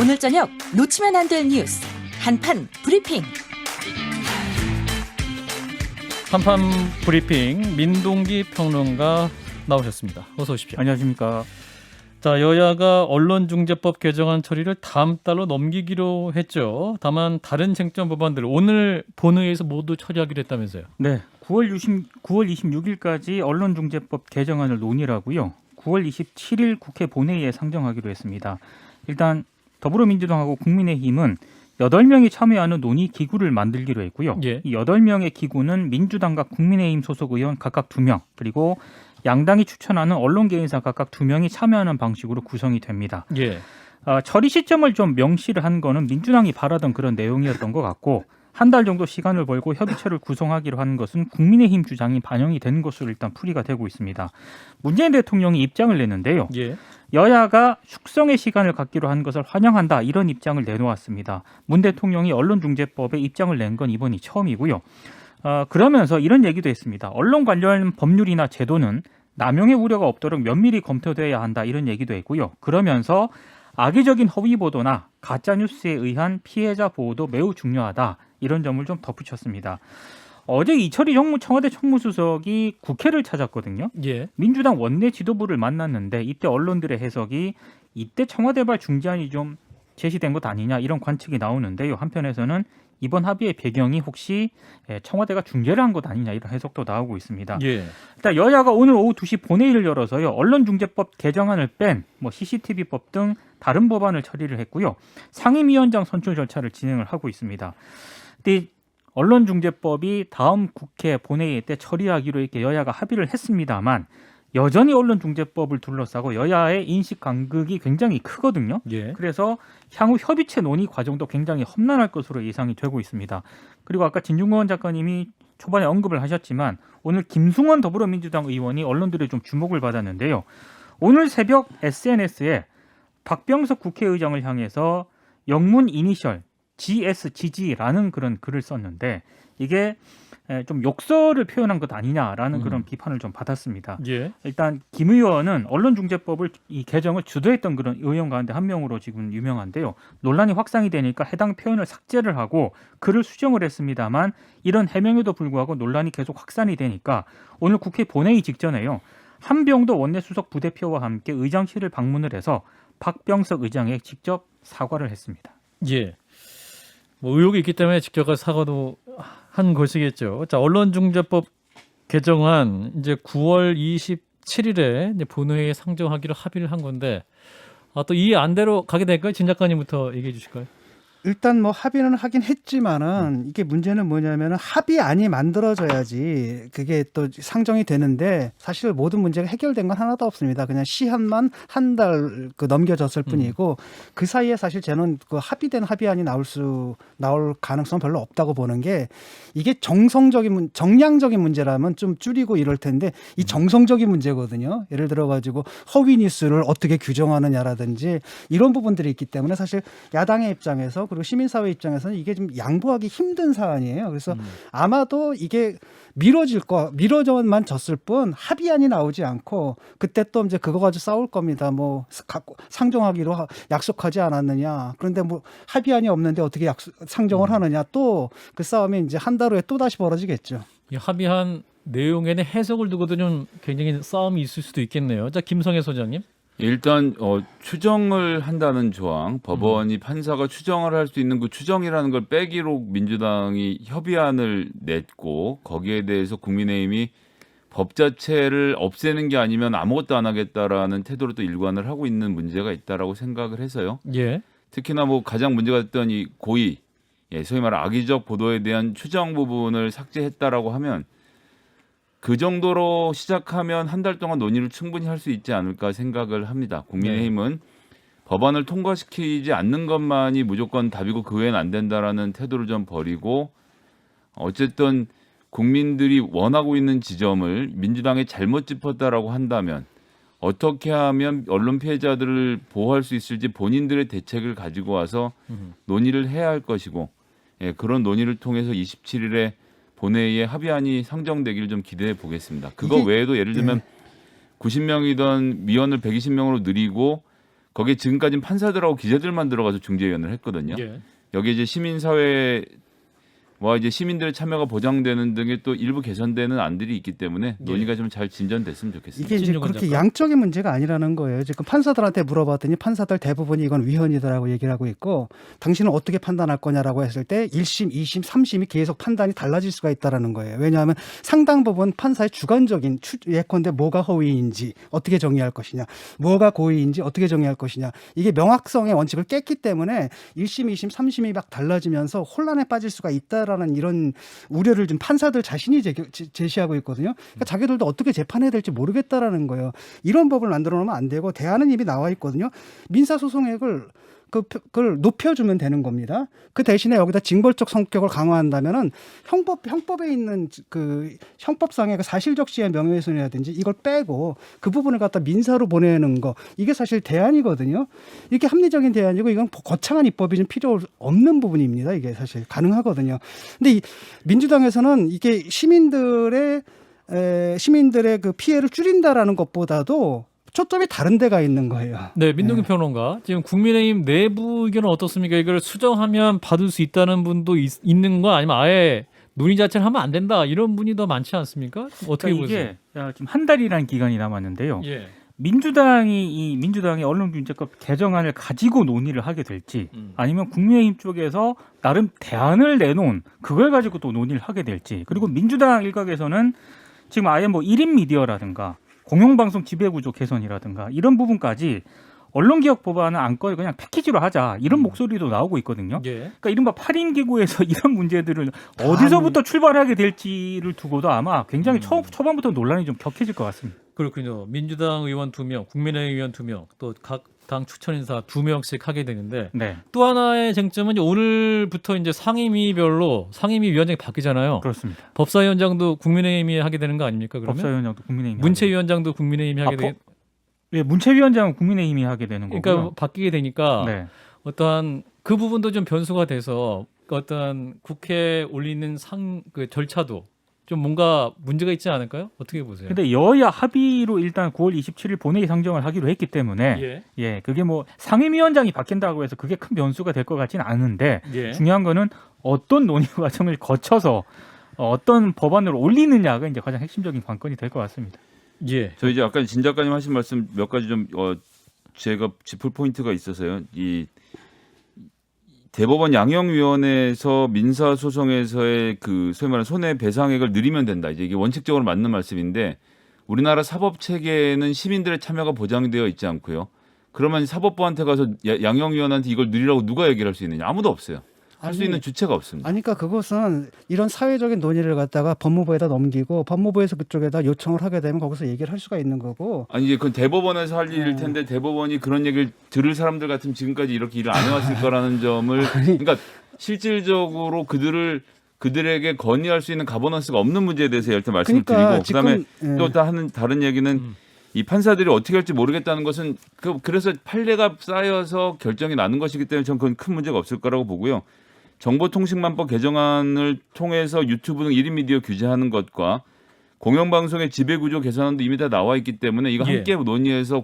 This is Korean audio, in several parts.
오늘 저녁 놓치면 안 될 뉴스 한판 브리핑. 한판 브리핑 민동기 평론가 나오셨습니다. 어서 오십시오. 안녕하십니까. 자, 여야가 언론중재법 개정안 처리를 다음 달로 넘기기로 했죠. 다만 다른 쟁점 법안들 오늘 본회의에서 모두 처리하기로 했다면서요. 네, 9월 26일까지 언론중재법 개정안을 논의하고요. 9월 27일 국회 본회의에 상정하기로 했습니다. 일단 더불어민주당하고 국민의힘은 8명이 참여하는 논의 기구를 만들기로 했고요. 예. 이 8명의 기구는 민주당과 국민의힘 소속 의원 각각 2명, 그리고 양당이 추천하는 언론 개인사 각각 2명이 참여하는 방식으로 구성이 됩니다. 예. 처리 시점을 좀 명시를 한 거는 민주당이 바라던 그런 내용이었던 것 같고, 한 달 정도 시간을 벌고 협의체를 구성하기로 한 것은 국민의힘 주장이 반영이 된 것으로 일단 풀이가 되고 있습니다. 문재인 대통령이 입장을 냈는데요. 예. 여야가 숙성의 시간을 갖기로 한 것을 환영한다, 이런 입장을 내놓았습니다. 문 대통령이 언론중재법에 입장을 낸 건 이번이 처음이고요. 그러면서 이런 얘기도 했습니다. 언론 관련 법률이나 제도는 남용의 우려가 없도록 면밀히 검토돼야 한다, 이런 얘기도 했고요. 그러면서 악의적인 허위 보도나 가짜 뉴스에 의한 피해자 보호도 매우 중요하다, 이런 점을 좀 덧붙였습니다. 어제 이철희 청와대 총무수석이 국회를 찾았거든요. 예. 민주당 원내 지도부를 만났는데 이때 언론들의 해석이 이때 청와대발 중재안이 좀 제시된 것 아니냐, 이런 관측이 나오는데요. 한편에서는 이번 합의의 배경이 혹시 청와대가 중재를 한 것 아니냐, 이런 해석도 나오고 있습니다. 예. 일단 여야가 오늘 오후 2시 본회의를 열어서요, 언론중재법 개정안을 뺀 CCTV법 등 다른 법안을 처리를 했고요. 상임위원장 선출 절차를 진행을 하고 있습니다. 근데 언론중재법이 다음 국회 본회의 때 처리하기로 이렇게 여야가 합의를 했습니다만, 여전히 언론중재법을 둘러싸고 여야의 인식 간극이 굉장히 크거든요. 예. 그래서 향후 협의체 논의 과정도 굉장히 험난할 것으로 예상이 되고 있습니다. 그리고 아까 진중권 작가님이 초반에 언급을 하셨지만, 오늘 김승원 더불어민주당 의원이 언론들의 좀 주목을 받았는데요. 오늘 새벽 SNS에 박병석 국회의장을 향해서 영문 이니셜 GSGG라는 그런 글을 썼는데, 이게 좀 욕설을 표현한 것 아니냐라는 그런 비판을 좀 받았습니다. 예. 일단 김 의원은 언론중재법을 이 개정을 주도했던 그런 의원 가운데 한 명으로 지금 유명한데요. 논란이 확산이 되니까 해당 표현을 삭제를 하고 글을 수정을 했습니다만, 이런 해명에도 불구하고 논란이 계속 확산이 되니까 오늘 국회 본회의 직전에요, 한병도 원내수석 부대표와 함께 의장실을 방문을 해서 박병석 의장에 직접 사과를 했습니다. 예. 뭐 의혹이 있기 때문에 직접 가서 사과도 한 것이겠죠. 자, 언론중재법 개정안 이제 9월 27일에 이제 본회의에 상정하기로 합의를 한 건데, 또 이 안대로 가게 될까요? 진 작가님부터 얘기해 주실까요? 일단 뭐 합의는 하긴 했지만은 이게 문제는 뭐냐면은 합의안이 만들어져야지 그게 또 상정이 되는데, 사실 모든 문제가 해결된 건 하나도 없습니다. 그냥 시한만 한 달 넘겨졌을 뿐이고, 그 사이에 사실 저는 그 합의된 합의안이 나올 가능성 별로 없다고 보는 게, 이게 정량적인 문제라면 좀 줄이고 이럴 텐데, 이 정성적인 문제거든요. 예를 들어 가지고 허위 뉴스를 어떻게 규정하느냐라든지 이런 부분들이 있기 때문에, 사실 야당의 입장에서 그리고 시민사회 입장에서는 이게 좀 양보하기 힘든 사안이에요. 그래서 아마도 이게 미뤄져만 졌을 뿐 합의안이 나오지 않고, 그때 또 이제 그거 가지고 싸울 겁니다. 뭐 상정하기로 약속하지 않았느냐. 그런데 뭐 합의안이 없는데 어떻게 상정을 하느냐. 또 그 싸움이 이제 한 달 후에 또 다시 벌어지겠죠. 이 합의한 내용에는 해석을 두고도 좀 굉장히 싸움이 있을 수도 있겠네요. 자, 김성애 소장님. 일단 추정을 한다는 조항, 법원이 판사가 추정을 할 수 있는 그 추정이라는 걸 빼기로 민주당이 협의안을 냈고, 거기에 대해서 국민의힘이 법 자체를 없애는 게 아니면 아무것도 안 하겠다라는 태도로 또 일관을 하고 있는 문제가 있다라고 생각을 해서요. 예. 특히나 뭐 가장 문제가 됐던 이 고의, 소위 말하는 악의적 보도에 대한 추정 부분을 삭제했다라고 하면, 그 정도로 시작하면 한 달 동안 논의를 충분히 할 수 있지 않을까 생각을 합니다. 국민의힘은 법안을 통과시키지 않는 것만이 무조건 답이고 그 외엔 안 된다라는 태도를 좀 버리고, 어쨌든 국민들이 원하고 있는 지점을 민주당이 잘못 짚었다라고 한다면 어떻게 하면 언론 피해자들을 보호할 수 있을지 본인들의 대책을 가지고 와서 논의를 해야 할 것이고, 그런 논의를 통해서 27일에 본회의에 합의안이 상정되기를 좀 기대해 보겠습니다. 그거 외에도 예를 들면 90명이던 위원을 120명으로 늘리고, 거기에 지금까지는 판사들하고 기자들만 들어가서 중재위원을 했거든요. 예. 여기 이제 시민사회와 이제 시민들의 참여가 보장되는 등의 또 일부 개선되는 안들이 있기 때문에 논의가 좀 잘 진전됐으면 좋겠습니다. 이게 이제 신중한 그렇게 작가. 양적인 문제가 아니라는 거예요. 지금 판사들한테 물어봤더니 판사들 대부분이 이건 위헌이다라고 얘기를 하고 있고 당신은 어떻게 판단할 거냐라고 했을 때 1심, 2심, 3심이 계속 판단이 달라질 수가 있다라는 거예요. 왜냐하면 상당 부분 판사의 주관적인 예컨대 뭐가 허위인지 어떻게 정의할 것이냐, 뭐가 고의인지 어떻게 정의할 것이냐 이게 명확성의 원칙을 깼기 때문에 1심, 2심, 3심이 막 달라지면서 혼란에 빠질 수가 있다라는 이런 우려를 좀 판사들 자신이 제시하고 있거든요. 그러니까 자기들도 어떻게 재판해야 될지 모르겠다라는 거예요. 이런 법을 만들어 놓으면 안 되고 대안은 이미 나와 있거든요. 민사소송액을 그걸 높여주면 되는 겁니다. 그 대신에 여기다 징벌적 성격을 강화한다면은 형법에 있는 그 형법상의 그 사실적시의 명예훼손이라든지 이걸 빼고 그 부분을 갖다 민사로 보내는 거 이게 사실 대안이거든요. 이게 합리적인 대안이고 이건 거창한 입법이 좀 필요 없는 부분입니다. 이게 사실 가능하거든요. 근데 이 민주당에서는 이게 시민들의 그 피해를 줄인다라는 것보다도 초점이 다른 데가 있는 거예요. 네, 민동기 평론가. 지금 국민의힘 내부 의견은 어떻습니까? 이걸 수정하면 받을 수 있다는 분도 있는 거 아니면 아예 논의 자체를 하면 안 된다 이런 분이 더 많지 않습니까? 어떻게 그러니까 보세요? 이게 지금 한 달이라는 기간이 남았는데요. 예. 민주당의 언론중재법 개정안을 가지고 논의를 하게 될지 아니면 국민의힘 쪽에서 나름 대안을 내놓은 그걸 가지고 또 논의를 하게 될지 그리고 민주당 일각에서는 지금 아예 뭐 1인 미디어라든가 공영방송 지배구조 개선이라든가 이런 부분까지 언론개혁 법안은 안건을 그냥 패키지로 하자 이런 목소리도 나오고 있거든요. 예. 그러니까 이른바 8인 기구에서 이런 문제들을 어디서부터 출발하게 될지를 두고도 아마 굉장히 초반부터 논란이 좀 격해질 것 같습니다. 그렇군요. 민주당 의원 2명, 국민의힘 의원 2명, 또 각 당 추천 인사 2명씩 하게 되는데 네, 또 하나의 쟁점은 이제 오늘부터 이제 상임위별로 상임위 위원장이 바뀌잖아요. 그렇습니다. 법사위원장도 국민의힘이 하게 되는 거 아닙니까? 그러면 법사위원장도 국민의힘이 문체위원장도 국민의힘이 하게 되는. 예, 문체위원장은 국민의힘이 하게 되는 거고요. 그러니까 바뀌게 되니까 네. 어떠한 그 부분도 좀 변수가 돼서 어떠한 국회에 올리는 그 절차도 좀 뭔가 문제가 있지 않을까요? 어떻게 보세요? 근데 여야 합의로 일단 9월 27일 본회의 상정을 하기로 했기 때문에 예. 그게 뭐 상임위원장이 바뀐다고 해서 그게 큰 변수가 될 것 같지는 않은데 예. 중요한 거는 어떤 논의 과정을 거쳐서 어떤 법안을 올리느냐가 이제 가장 핵심적인 관건이 될 것 같습니다. 예. 저 이제 아까 진 작가님 하신 말씀 몇 가지 좀 제가 짚을 포인트가 있어서요. 이 대법원 양형위원회에서 민사소송에서의 그 소위 말하는 손해배상액을 늘리면 된다. 이제 이게 원칙적으로 맞는 말씀인데 우리나라 사법 체계에는 시민들의 참여가 보장되어 있지 않고요. 그러면 사법부한테 가서 양형위원한테 이걸 늘리라고 누가 얘기를 할 수 있느냐? 아무도 없어요. 할 수 있는 주체가 없습니다. 아니, 그러니까 그것은 이런 사회적인 논의를 갖다가 법무부에다 넘기고 법무부에서 그쪽에다 요청을 하게 되면 거기서 얘기를 할 수가 있는 거고. 아니 이제 그건 대법원에서 할 일일 텐데 대법원이 그런 얘기를 들을 사람들 같으면 지금까지 이렇게 일을 안 해왔을 거라는 점을 그러니까 실질적으로 그들에게 건의할 수 있는 가버넌스가 없는 문제에 대해서 일단 말씀을 드리고 그다음에 또 다른 얘기는 이 판사들이 어떻게 할지 모르겠다는 것은 그래서 판례가 쌓여서 결정이 나는 것이기 때문에 저는 그건 큰 문제가 없을 거라고 보고요. 정보통신망법 개정안을 통해서 유튜브 등 1인 미디어 규제하는 것과 공영방송의 지배구조 개선안도 이미 다 나와 있기 때문에 이거 함께 논의해서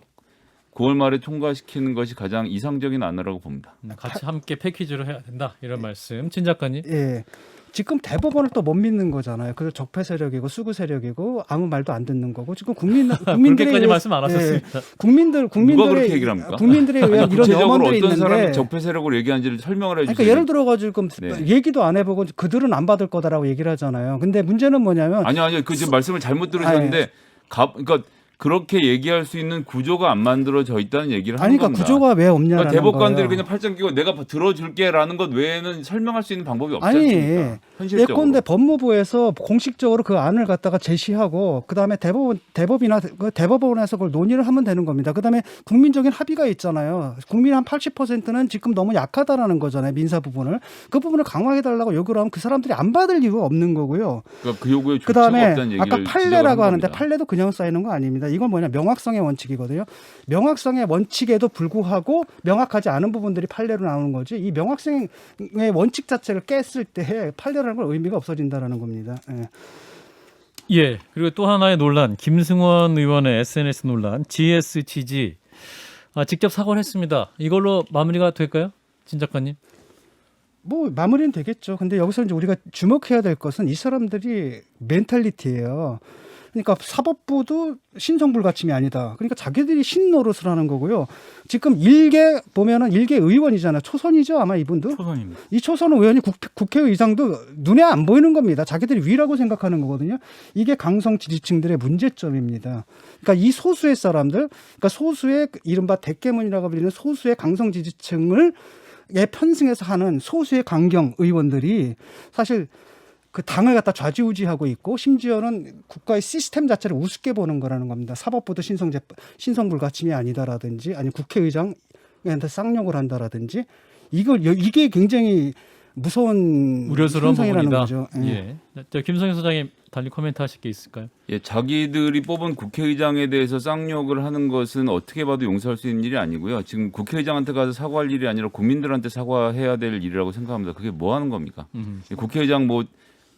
9월 말에 통과시키는 것이 가장 이상적인 안이라고 봅니다. 같이 함께 패키지로 해야 된다 이런 말씀. 진 작가님. 예. 지금 대법원을 또 못 믿는 거잖아요. 그래서 적폐 세력이고 수구 세력이고 아무 말도 안 듣는 거고 지금 국민들이 그렇게까지 말씀 안 하셨습니다. 국민들의 누가 그렇게 얘기를 합니까? 국민들에 의한 이런 염원들이 어떤 있는데 사람이 적폐 세력으로 얘기하는지를 설명을 해주세요. 그러니까 예를 들어가지고 얘기도 안 해보고 그들은 안 받을 거다라고 얘기를 하잖아요. 근데 문제는 뭐냐면 아니요 그 지금 말씀을 잘못 들으셨는데 그러니까 그렇게 얘기할 수 있는 구조가 안 만들어져 있다는 얘기를 하는 그러니까 겁니다. 구조가 왜 없냐라는 그러니까 대법관들이 거예요. 그냥 팔짱 끼고 내가 들어줄게라는 것 외에는 설명할 수 있는 방법이 없지 않습니까? 현실적으로. 예컨대 법무부에서 공식적으로 그 안을 갖다가 제시하고 그다음에 대법원에서 그걸 논의를 하면 되는 겁니다. 그다음에 국민적인 합의가 있잖아요. 국민 한 80%는 지금 너무 약하다라는 거잖아요. 민사 부분을. 그 부분을 강화해 달라고 요구를 하면 그 사람들이 안 받을 이유가 없는 거고요. 그러니까 그 요구에 조치가 그다음에 없다는 얘기를 아까 판례라고 하는데 겁니다. 판례도 그냥 쌓이는 거 아닙니다. 이건 뭐냐 명확성의 원칙이거든요. 명확성의 원칙에도 불구하고 명확하지 않은 부분들이 판례로 나오는 거지. 이 명확성의 원칙 자체를 깼을 때 판례라는 건 의미가 없어진다라는 겁니다. 예. 그리고 또 하나의 논란, 김승원 의원의 SNS 논란, GSGG 직접 사과를 했습니다. 이걸로 마무리가 될까요? 진 작가님? 뭐 마무리는 되겠죠. 근데 여기서 이제 우리가 주목해야 될 것은 이 사람들이 멘탈리티예요. 그러니까 사법부도 신성불가침이 아니다. 그러니까 자기들이 신노릇을 하는 거고요. 지금 일개 보면은 일개 의원이잖아요. 초선이죠, 아마 이분도. 초선입니다. 이 초선 의원이 국회의장도 눈에 안 보이는 겁니다. 자기들이 위라고 생각하는 거거든요. 이게 강성 지지층들의 문제점입니다. 그러니까 이 소수의 사람들, 그러니까 소수의 이른바 대깨문이라고 불리는 소수의 강성 지지층을 편승해서 하는 소수의 강경 의원들이 사실 그 당을 갖다 좌지우지하고 있고 심지어는 국가의 시스템 자체를 우습게 보는 거라는 겁니다. 사법부도 신성불가침이 아니다라든지 아니 국회의장한테 쌍욕을 한다라든지 이게 굉장히 무서운 우려스러운 현상이라는 부분이다. 거죠. 예. 저 김성현 소장님 달리 코멘트 하실 게 있을까요? 예, 자기들이 뽑은 국회의장에 대해서 쌍욕을 하는 것은 어떻게 봐도 용서할 수 있는 일이 아니고요. 지금 국회의장한테 가서 사과할 일이 아니라 국민들한테 사과해야 될 일이라고 생각합니다. 그게 뭐 하는 겁니까? 국회의장 뭐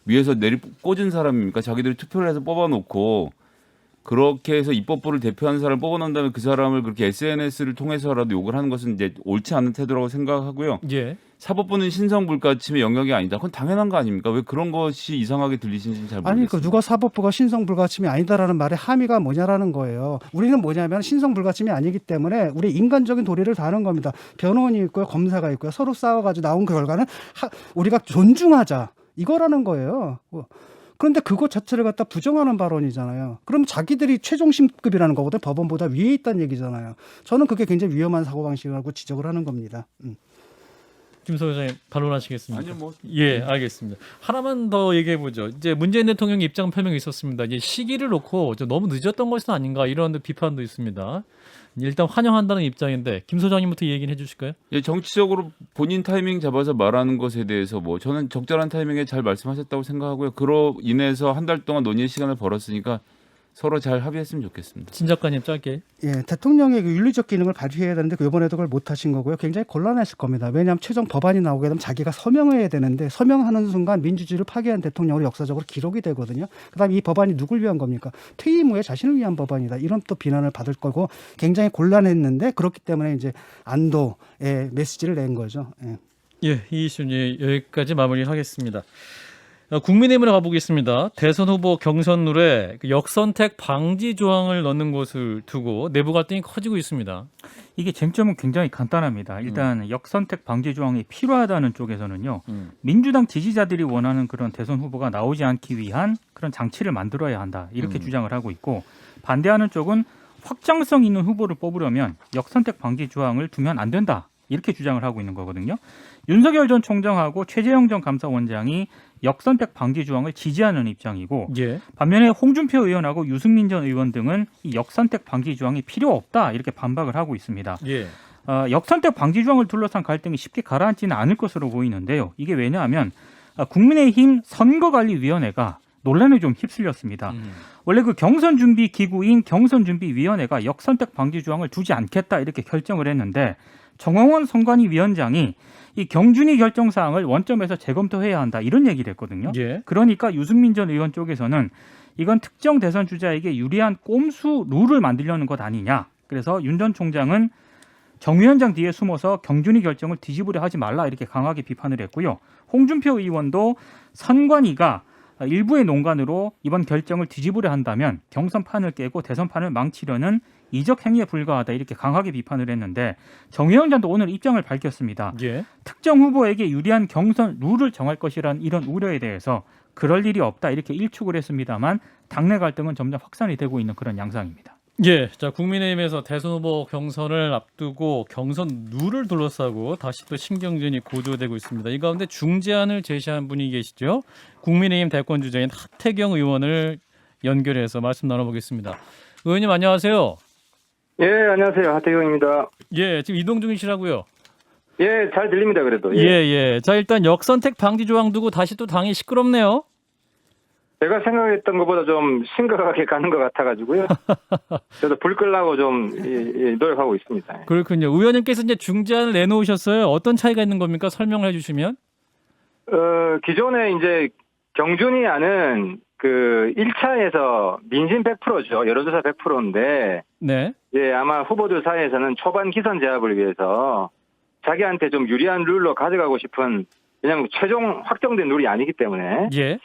위에서 꽂은 사람입니까? 자기들이 투표를 해서 뽑아놓고 그렇게 해서 입법부를 대표하는 사람을 뽑아놓은 다음에 그 사람을 그렇게 SNS를 통해서라도 욕을 하는 것은 이제 옳지 않은 태도라고 생각하고요. 예. 사법부는 신성불가침의 영역이 아니다. 그건 당연한 거 아닙니까? 왜 그런 것이 이상하게 들리시는지 잘 모르겠습니다. 아니, 그 누가 사법부가 신성불가침이 아니다라는 말의 함의가 뭐냐라는 거예요. 우리는 뭐냐면 신성불가침이 아니기 때문에 우리 인간적인 도리를 다하는 겁니다. 변호인이 있고요, 검사가 있고요. 서로 싸워가지고 나온 그 결과는 우리가 존중하자 이거라는 거예요. 그런데 그것 자체를 갖다 부정하는 발언이잖아요. 그럼 자기들이 최종심급이라는 것보다 법원보다 위에 있다는 얘기잖아요. 저는 그게 굉장히 위험한 사고방식이라고 지적을 하는 겁니다. 김성현 소장님 반론하시겠습니까? 아니요, 뭐 예, 알겠습니다. 하나만 더 얘기해 보죠. 이제 문재인 대통령 입장 표명이 있었습니다. 이제 시기를 놓고 너무 늦었던 것은 아닌가 이런 비판도 있습니다. 일단 환영한다는 입장인데 김 소장님부터 얘기는 해주실까요? 예, 정치적으로 본인 타이밍 잡아서 말하는 것에 대해서 뭐 저는 적절한 타이밍에 잘 말씀하셨다고 생각하고요. 그로 인해서 한 달 동안 논의의 시간을 벌었으니까 서로 잘 합의했으면 좋겠습니다. 진 작가님 짧게. 예, 대통령의 그 윤리적 기능을 발휘해야 되는데 이번에도 그걸 못 하신 거고요. 굉장히 곤란했을 겁니다. 왜냐하면 최종 법안이 나오게 되면 자기가 서명해야 되는데 서명하는 순간 민주주의를 파괴한 대통령으로 역사적으로 기록이 되거든요. 그다음에 이 법안이 누굴 위한 겁니까? 퇴임 후에 자신을 위한 법안이다. 이런 또 비난을 받을 거고 굉장히 곤란했는데 그렇기 때문에 이제 안도의 메시지를 낸 거죠. 예. 예, 이 이슈는 여기까지 마무리하겠습니다. 국민의힘으로 가보겠습니다. 대선 후보 경선룰에 역선택 방지 조항을 넣는 것을 두고 내부 갈등이 커지고 있습니다. 이게 쟁점은 굉장히 간단합니다. 일단 역선택 방지 조항이 필요하다는 쪽에서는요. 민주당 지지자들이 원하는 그런 대선 후보가 나오지 않기 위한 그런 장치를 만들어야 한다. 이렇게 주장을 하고 있고 반대하는 쪽은 확장성 있는 후보를 뽑으려면 역선택 방지 조항을 두면 안 된다. 이렇게 주장을 하고 있는 거거든요. 윤석열 전 총장하고 최재형 전 감사원장이 역선택 방지 조항을 지지하는 입장이고 예. 반면에 홍준표 의원하고 유승민 전 의원 등은 이 역선택 방지 조항이 필요 없다 이렇게 반박을 하고 있습니다. 예. 역선택 방지 조항을 둘러싼 갈등이 쉽게 가라앉지는 않을 것으로 보이는데요. 이게 왜냐하면 국민의힘 선거관리위원회가 논란에 좀 휩쓸렸습니다. 원래 그 경선 준비 기구인 경선준비위원회가 역선택 방지 조항을 두지 않겠다 이렇게 결정을 했는데 정홍원 선관위위원장이 이 경준위 결정 사항을 원점에서 재검토해야 한다 이런 얘기를 했거든요. 예. 그러니까 유승민 전 의원 쪽에서는 이건 특정 대선 주자에게 유리한 꼼수 룰을 만들려는 것 아니냐. 그래서 윤 전 총장은 정 위원장 뒤에 숨어서 경준위 결정을 뒤집으려 하지 말라 이렇게 강하게 비판을 했고요. 홍준표 의원도 선관위가 일부의 농간으로 이번 결정을 뒤집으려 한다면 경선판을 깨고 대선판을 망치려는 이적 행위에 불과하다 이렇게 강하게 비판을 했는데 정 위원장도 오늘 입장을 밝혔습니다. 예. 특정 후보에게 유리한 경선 룰을 정할 것이라는 이런 우려에 대해서 그럴 일이 없다 이렇게 일축을 했습니다만 당내 갈등은 점점 확산이 되고 있는 그런 양상입니다. 예, 자 국민의힘에서 대선 후보 경선을 앞두고 경선 룰을 둘러싸고 다시 또 신경전이 고조되고 있습니다. 이 가운데 중재안을 제시한 분이 계시죠. 국민의힘 대권 주자인 하태경 의원을 연결해서 말씀 나눠보겠습니다. 의원님 안녕하세요. 예, 안녕하세요. 하태경입니다. 예, 지금 이동 중이시라고요. 예, 잘 들립니다. 그래도. 예, 예. 자 일단 역선택 방지 조항 두고 다시 또 당이 시끄럽네요. 제가 생각했던 것보다 좀 심각하게 가는 것 같아가지고요. 저도 불 끄려고 좀 노력하고 있습니다. 그렇군요. 의원님께서 이제 중재안을 내놓으셨어요. 어떤 차이가 있는 겁니까? 설명을 해주시면. 기존에 이제 경준위안은 그 1차에서 민심 100%죠. 여론조사 100%인데 네. 예, 아마 후보들 사이에서는 초반 기선 제압을 위해서 자기한테 좀 유리한 룰로 가져가고 싶은, 왜냐하면 최종 확정된 룰이 아니기 때문에. 예.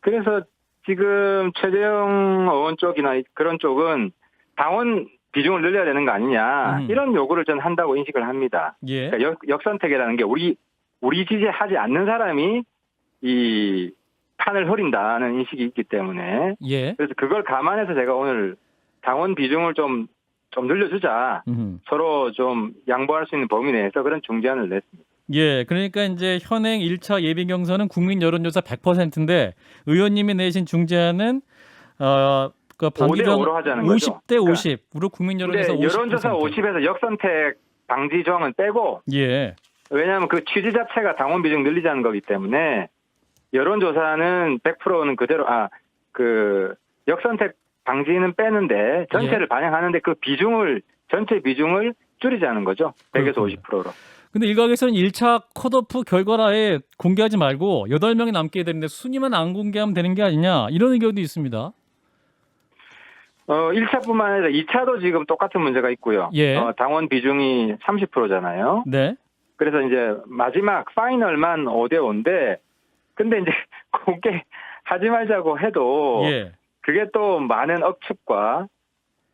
그래서 지금 최재형 의원 쪽이나 그런 쪽은 당원 비중을 늘려야 되는 거 아니냐, 이런 요구를 저는 한다고 인식을 합니다. 예. 그러니까 역선택이라는 게 우리 지지하지 않는 사람이 이 판을 흐린다는 인식이 있기 때문에, 예. 그래서 그걸 감안해서 제가 오늘 당원 비중을 좀 늘려주자, 서로 좀 양보할 수 있는 범위 내에서 그런 중재안을 냈습니다. 예, 그러니까 이제 현행 1차 예비 경선은 국민 여론조사 100%인데 의원님이 내신 중재안은 그 방기정 5대 5로 하자는 거죠. 50대 50으로 국민 여론조사 50%. 여론조사 50에서 역선택 방지 조항은 빼고, 예. 왜냐하면 그 취지 자체가 당원 비중 늘리자는 거기 때문에 여론조사는 100%는 그대로, 그 역선택 방지는 빼는데 전체를 반영하는데 그 전체 비중을 줄이자는 거죠. 100에서 그렇군요. 50%로. 근데 일각에서는 1차 컷오프 결과를 아예 공개하지 말고 8명이 남게 되는데 순위만 안 공개하면 되는 게 아니냐, 이런 의견도 있습니다. 1차뿐만 아니라 2차도 지금 똑같은 문제가 있고요. 예. 당원 비중이 30%잖아요. 네. 그래서 이제 마지막 파이널만 5대 5인데, 근데 이제 공개하지 말자고 해도 예. 그게 또 많은 억측과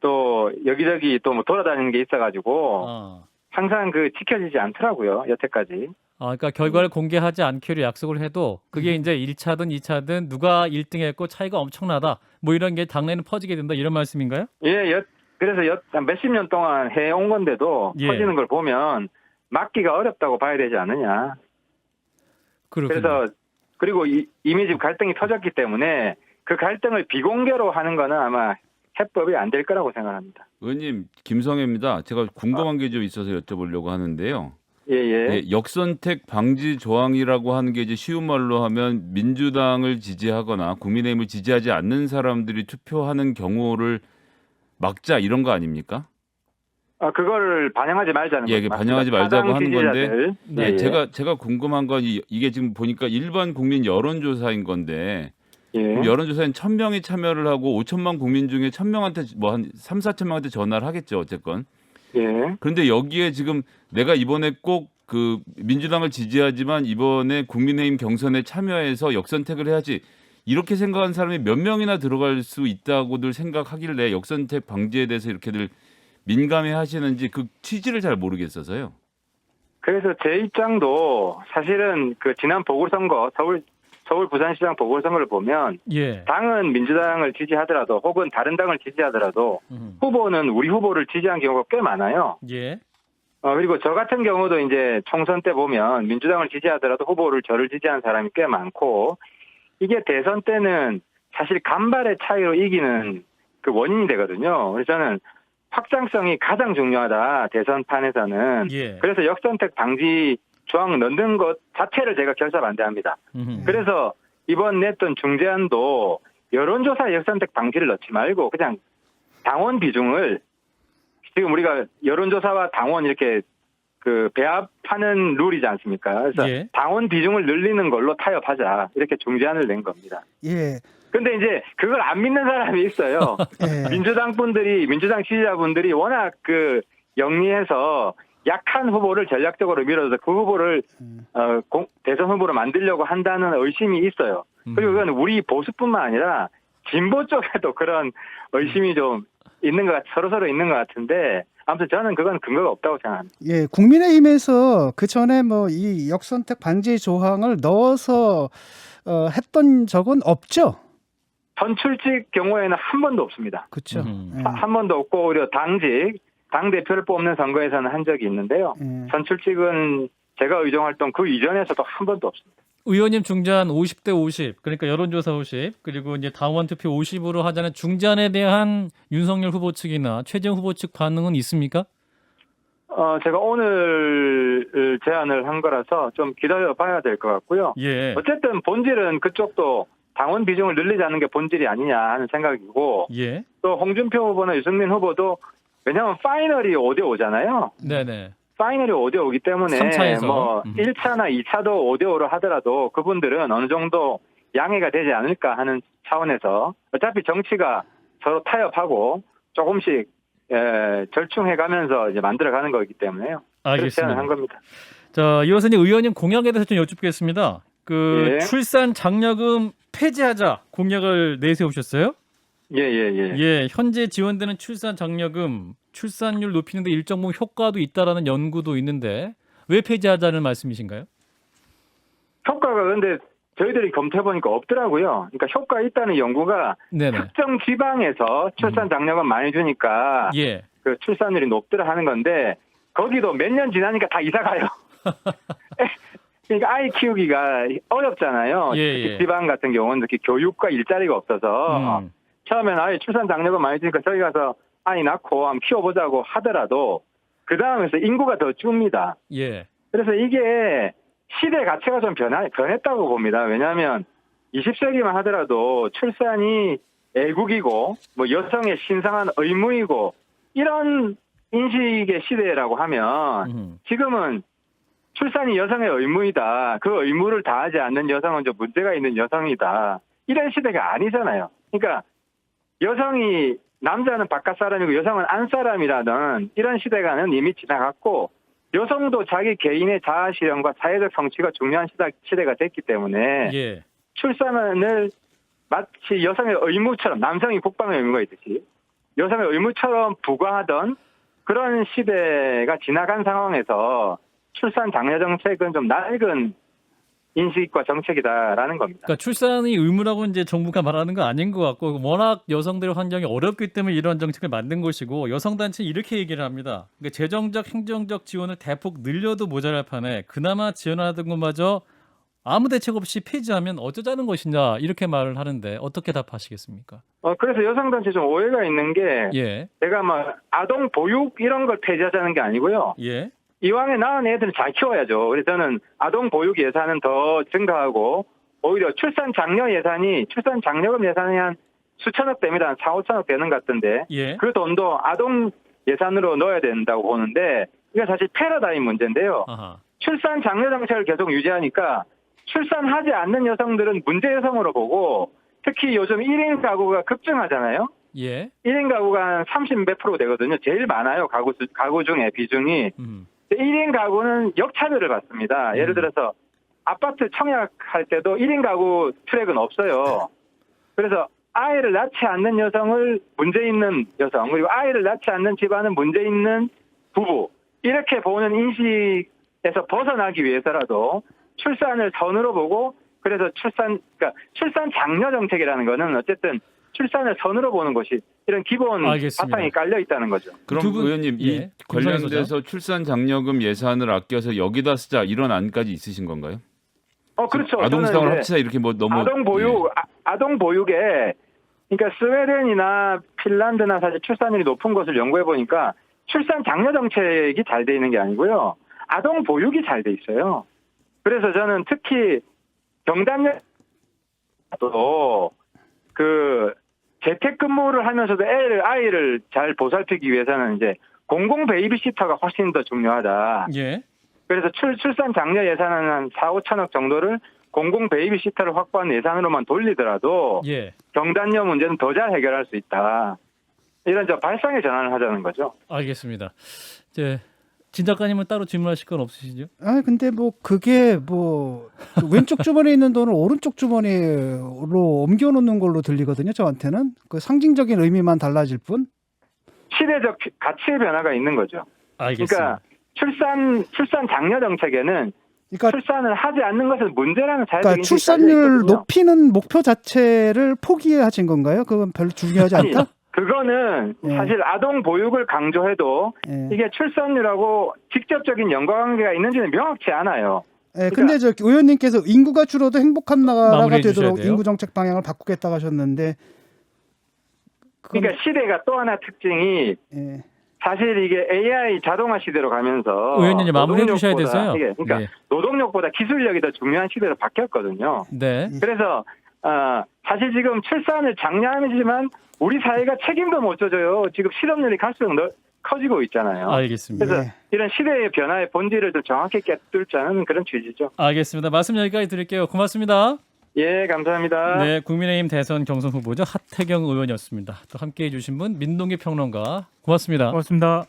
또 여기저기 또 뭐 돌아다니는 게 있어가지고 항상 그 지켜지지 않더라고요, 여태까지. 그러니까 결과를 공개하지 않기로 약속을 해도 그게 이제 1차든 2차든 누가 1등했고 차이가 엄청나다, 뭐 이런 게 당내는 퍼지게 된다, 이런 말씀인가요? 예, 그래서 몇십 년 동안 해온 건데도 예. 퍼지는 걸 보면 막기가 어렵다고 봐야 되지 않느냐. 그렇군요. 그래서 그리고 이미 지금 갈등이 터졌기 때문에 그 갈등을 비공개로 하는 거는 아마 해법이 안 될 거라고 생각합니다. 의원님, 김성애입니다. 제가 궁금한 게 좀 있어서 여쭤보려고 하는데요. 예. 역선택 방지 조항이라고 하는 게 이제 쉬운 말로 하면 민주당을 지지하거나 국민의힘을 지지하지 않는 사람들이 투표하는 경우를 막자, 이런 거 아닙니까? 그거를 반영하지 말자는 예, 거죠. 반영하지 말자고 하는 건데, 네. 제가 궁금한 건 이게 지금 보니까 일반 국민 여론조사인 건데, 예. 그럼 여론조사엔 1,000명이 참여를 하고 5천만 국민 중에 1,000명한테 뭐 한 3, 4천 명한테 전화를 하겠죠, 어쨌건. 예. 그런데 여기에 지금 내가 이번에 꼭 그 민주당을 지지하지만 이번에 국민의힘 경선에 참여해서 역선택을 해야지, 이렇게 생각하는 사람이 몇 명이나 들어갈 수 있다고들 생각하길래 역선택 방지에 대해서 이렇게들 민감해 하시는지 그 취지를 잘 모르겠어서요. 그래서 제 입장도 사실은 그 지난 보궐선거, 서울 부산시장 보궐선거를 보면 예. 당은 민주당을 지지하더라도 혹은 다른 당을 지지하더라도 후보는 우리 후보를 지지한 경우가 꽤 많아요. 예. 그리고 저 같은 경우도 이제 총선 때 보면 민주당을 지지하더라도 후보를 저를 지지한 사람이 꽤 많고, 이게 대선 때는 사실 간발의 차이로 이기는 그 원인이 되거든요. 그래서 저는 확장성이 가장 중요하다, 대선판에서는. 예. 그래서 역선택 방지 조항 넣는 것 자체를 제가 결사 반대합니다. 그래서 이번 냈던 중재안도 여론조사 역선택 방지를 넣지 말고 그냥 당원 비중을, 지금 우리가 여론조사와 당원 이렇게 그 배합하는 룰이지 않습니까? 그래서 예. 당원 비중을 늘리는 걸로 타협하자, 이렇게 중재안을 낸 겁니다. 예. 근데 이제 그걸 안 믿는 사람이 있어요. 예. 민주당 지지자분들이 워낙 그 영리해서 약한 후보를 전략적으로 밀어서 그 후보를 대선 후보로 만들려고 한다는 의심이 있어요. 그리고 그건 우리 보수뿐만 아니라 진보 쪽에도 그런 의심이 좀 있는 것 서로 있는 것 같은데, 아무튼 저는 그건 근거가 없다고 생각합니다. 예, 국민의힘에서 그 전에 뭐 이 역선택 방지 조항을 넣어서 했던 적은 없죠. 선출직 경우에는 한 번도 없습니다. 그렇죠. 한 번도 없고, 오히려 당 대표를 뽑는 선거에서는 한 적이 있는데요. 선출직은 제가 의정활동 그 이전에서도 한 번도 없습니다. 의원님 중재안 50대 50, 그러니까 여론조사 50, 그리고 이제 당원 투표 50으로 하자는 중재안에 대한 윤석열 후보 측이나 최재형 후보 측 반응은 있습니까? 제가 오늘 제안을 한 거라서 좀 기다려봐야 될 것 같고요. 예. 어쨌든 본질은 그쪽도 당원 비중을 늘리자는 게 본질이 아니냐 하는 생각이고, 예. 또 홍준표 후보나 유승민 후보도, 왜냐하면 파이널이 5대 5잖아요. 네네. 파이널이 5대 5기 때문에 3차에서. 뭐 1차나 2차도 5대 5로 하더라도 그분들은 어느 정도 양해가 되지 않을까 하는 차원에서 어차피 정치가 서로 타협하고 조금씩 절충해가면서 이제 만들어가는 거기 때문에요. 그렇게 제안을 한 겁니다. 자, 이호선님 의원님 공약에 대해서 좀 여쭙겠습니다. 그 예. 출산 장려금 폐지하자 공약을 내세우셨어요? 예. 현재 지원되는 출산 장려금 출산율 높이는 데 일정 부분 효과도 있다라는 연구도 있는데 왜 폐지하자는 말씀이신가요? 효과가 근데 저희들이 검토해보니까 없더라고요. 그러니까 효과 있다는 연구가 네네. 특정 지방에서 출산 장려금 많이 주니까 예. 그 출산율이 높더라 하는 건데 거기도 몇 년 지나니까 다 이사 가요. 그러니까 아이 키우기가 어렵잖아요. 예, 특히 예. 지방 같은 경우는 특히 교육과 일자리가 없어서 처음에는 아이 출산 장려금 많이 주니까 저희 가서 아이 낳고 한번 키워보자고 하더라도 그 다음에서 인구가 더 줍니다. 예. 그래서 이게 시대 가치가 좀 변했다고 봅니다. 왜냐하면 20세기만 하더라도 출산이 애국이고 뭐 여성의 신성한 의무이고 이런 인식의 시대라고 하면 지금은 출산이 여성의 의무이다. 그 의무를 다하지 않는 여성은 좀 문제가 있는 여성이다. 이런 시대가 아니잖아요. 그러니까 여성이 남자는 바깥 사람이고 여성은 안 사람이라는 이런 시대가는 이미 지나갔고 여성도 자기 개인의 자아 실현과 사회적 성취가 중요한 시대가 됐기 때문에 예. 출산을 마치 여성의 의무처럼 남성이 국방의 의무가 있듯이 여성의 의무처럼 부과하던 그런 시대가 지나간 상황에서 출산 장려 정책은 좀 낡은 인식과 정책이다라는 겁니다. 그러니까 출산이 의무라고 이제 정부가 말하는 건 아닌 것 같고 워낙 여성들의 환경이 어렵기 때문에 이런 정책을 만든 것이고 여성단체는 이렇게 얘기를 합니다. 그러니까 재정적, 행정적 지원을 대폭 늘려도 모자랄 판에 그나마 지원하던 것마저 아무 대책 없이 폐지하면 어쩌자는 것이냐 이렇게 말을 하는데 어떻게 답하시겠습니까? 그래서 여성단체 좀 오해가 있는 게 예, 제가 막 아동 보육 이런 걸 폐지하자는 게 아니고요. 예, 이왕에 낳은 애들은 잘 키워야죠. 그래서 저는 아동 보육 예산은 더 증가하고 오히려 출산 장려 예산이 출산 장려금 예산이 한 수천억 됩니다. 한 4, 5천억 되는 것 같던데 예. 그 돈도 아동 예산으로 넣어야 된다고 보는데 이게 사실 패러다임 문제인데요. 아하. 출산 장려 정책을 계속 유지하니까 출산하지 않는 여성들은 문제 여성으로 보고 특히 요즘 1인 가구가 급증하잖아요. 예. 1인 가구가 한 30 몇 프로 되거든요. 제일 많아요. 가구 중에 비중이. 1인 가구는 역차별을 받습니다. 예를 들어서 아파트 청약할 때도 1인 가구 트랙은 없어요. 그래서 아이를 낳지 않는 여성을 문제 있는 여성 그리고 아이를 낳지 않는 집안은 문제 있는 부부 이렇게 보는 인식에서 벗어나기 위해서라도 출산을 선으로 보고 그래서 그러니까 출산 장려 정책이라는 거는 어쨌든 출산을 선으로 보는 것이 이런 기본 알겠습니다. 바탕이 깔려 있다는 거죠. 그럼 두 분, 의원님 예, 이 관련돼서 출산 장려금 예산을 아껴서 여기다 쓰자 이런 안까지 있으신 건가요? 그렇죠. 아동수당을 합치자 이렇게 뭐 너무 아동 보육에 그러니까 스웨덴이나 핀란드나 사실 출산율이 높은 것을 연구해 보니까 출산 장려 정책이 잘 돼 있는 게 아니고요. 아동 보육이 잘 돼 있어요. 그래서 저는 특히 경단녀도 그 재택근무를 하면서도 아이를 잘 보살피기 위해서는 이제 공공 베이비시터가 훨씬 더 중요하다. 예. 그래서 출산 장려 예산은 한 4, 5천억 정도를 공공 베이비시터를 확보한 예산으로만 돌리더라도 예. 경단녀 문제는 더 잘 해결할 수 있다. 이런 발상의 전환을 하자는 거죠. 알겠습니다. 이제 진 작가님은 따로 질문하실 건 없으시죠? 근데 뭐 그게 뭐 왼쪽 주머니에 있는 돈을 오른쪽 주머니로 옮겨놓는 걸로 들리거든요. 저한테는 그 상징적인 의미만 달라질 뿐. 시대적 가치의 변화가 있는 거죠. 알겠습니다. 그러니까 출산 장려 정책에는 그러니까 출산을 하지 않는 것은 문제라는 자체적인 그러니까 출산율 높이는 목표 자체를 포기하신 건가요? 그건 별로 중요하지 않다? 그거는 예. 사실 아동 보육을 강조해도 예. 이게 출산율하고 직접적인 연관관계가 있는지는 명확치 않아요. 예, 근데 저 의원님께서 인구가 줄어도 행복한 나라가 마무리해 주셔야 되도록 돼요. 인구 정책 방향을 바꾸겠다고 하셨는데 그러니까 시대가 또 하나 특징이 예. 사실 이게 AI 자동화 시대로 가면서 의원님 마무리해 주셔야 돼서요. 그러니까 예. 노동력보다 기술력이 더 중요한 시대로 바뀌었거든요. 네. 그래서 사실 지금 출산을 장려하지만 우리 사회가 책임도 못 져줘요. 지금 실업률이 갈수록 커지고 있잖아요. 알겠습니다. 그래서 예. 이런 시대의 변화의 본질을 좀 정확히 깨뚫자는 그런 취지죠. 알겠습니다. 말씀 여기까지 드릴게요. 고맙습니다. 예, 감사합니다. 네, 국민의힘 대선 경선 후보죠 하태경 의원이었습니다. 또 함께해 주신 분 민동기 평론가 고맙습니다. 고맙습니다.